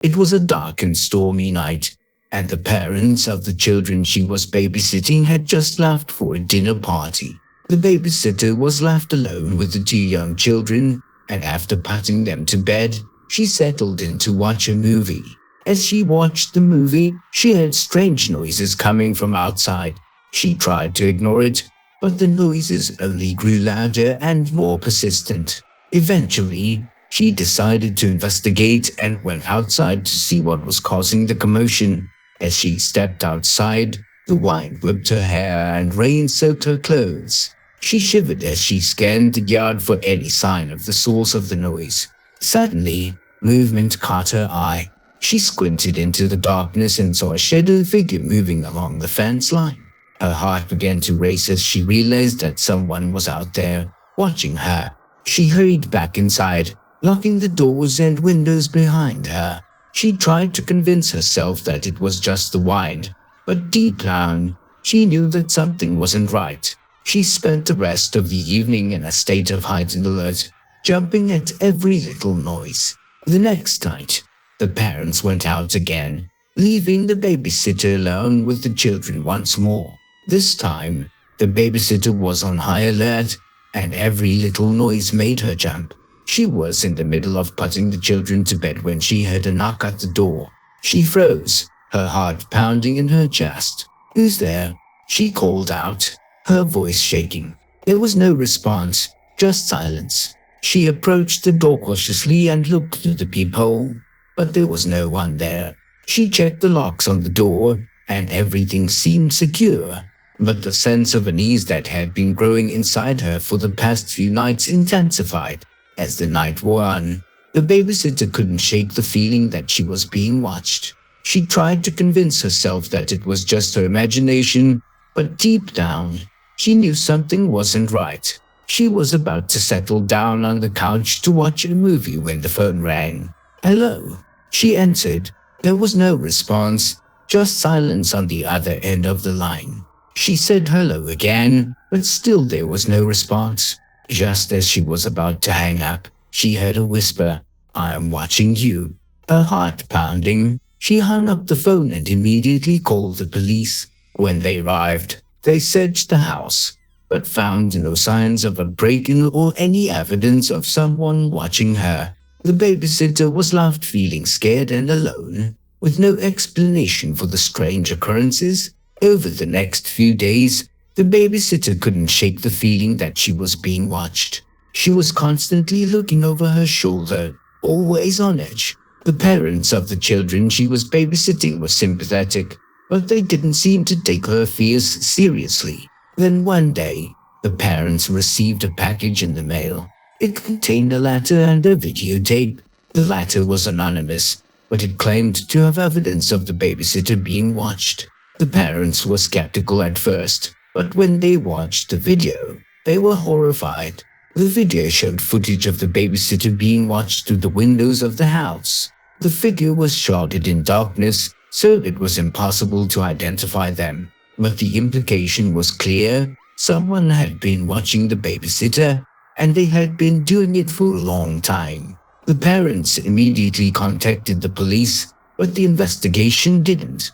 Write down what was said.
It was a dark and stormy night, and the parents of the children she was babysitting had just left for a dinner party. The babysitter was left alone with the two young children, and after putting them to bed, she settled in to watch a movie. As she watched the movie, she heard strange noises coming from outside. She tried to ignore it, but the noises only grew louder and more persistent. Eventually, she decided to investigate and went outside to see what was causing the commotion. As she stepped outside, the wind whipped her hair and rain soaked her clothes. She shivered as she scanned the yard for any sign of the source of the noise. Suddenly, movement caught her eye. She squinted into the darkness and saw a shadow figure moving along the fence line. Her heart began to race as she realized that someone was out there, watching her. She hurried back inside, locking the doors and windows behind her. She tried to convince herself that it was just the wind, but deep down, she knew that something wasn't right. She spent the rest of the evening in a state of heightened alert, jumping at every little noise. The next night, the parents went out again, leaving the babysitter alone with the children once more. This time, the babysitter was on high alert, and every little noise made her jump. She was in the middle of putting the children to bed when she heard a knock at the door. She froze, her heart pounding in her chest. "Who's there?" she called out, her voice shaking. There was no response, just silence. She approached the door cautiously and looked through the peephole, but there was no one there. She checked the locks on the door, and everything seemed secure. But the sense of unease that had been growing inside her for the past few nights intensified. As the night wore on, the babysitter couldn't shake the feeling that she was being watched. She tried to convince herself that it was just her imagination, but deep down, she knew something wasn't right. She was about to settle down on the couch to watch a movie when the phone rang. "Hello," she answered. There was no response, just silence on the other end of the line. She said hello again, but still there was no response. Just as she was about to hang up, she heard a whisper, "I am watching you." Her heart pounding, she hung up the phone and immediately called the police. When they arrived, they searched the house, but found no signs of a break-in or any evidence of someone watching her. The babysitter was left feeling scared and alone, with no explanation for the strange occurrences. Over the next few days, the babysitter couldn't shake the feeling that she was being watched. She was constantly looking over her shoulder, always on edge. The parents of the children she was babysitting were sympathetic, but they didn't seem to take her fears seriously. Then one day, the parents received a package in the mail. It contained a letter and a videotape. The letter was anonymous, but it claimed to have evidence of the babysitter being watched. The parents were skeptical at first, but when they watched the video, they were horrified. The video showed footage of the babysitter being watched through the windows of the house. The figure was shrouded in darkness, so it was impossible to identify them. But the implication was clear. Someone had been watching the babysitter, and they had been doing it for a long time. The parents immediately contacted the police, but the investigation didn't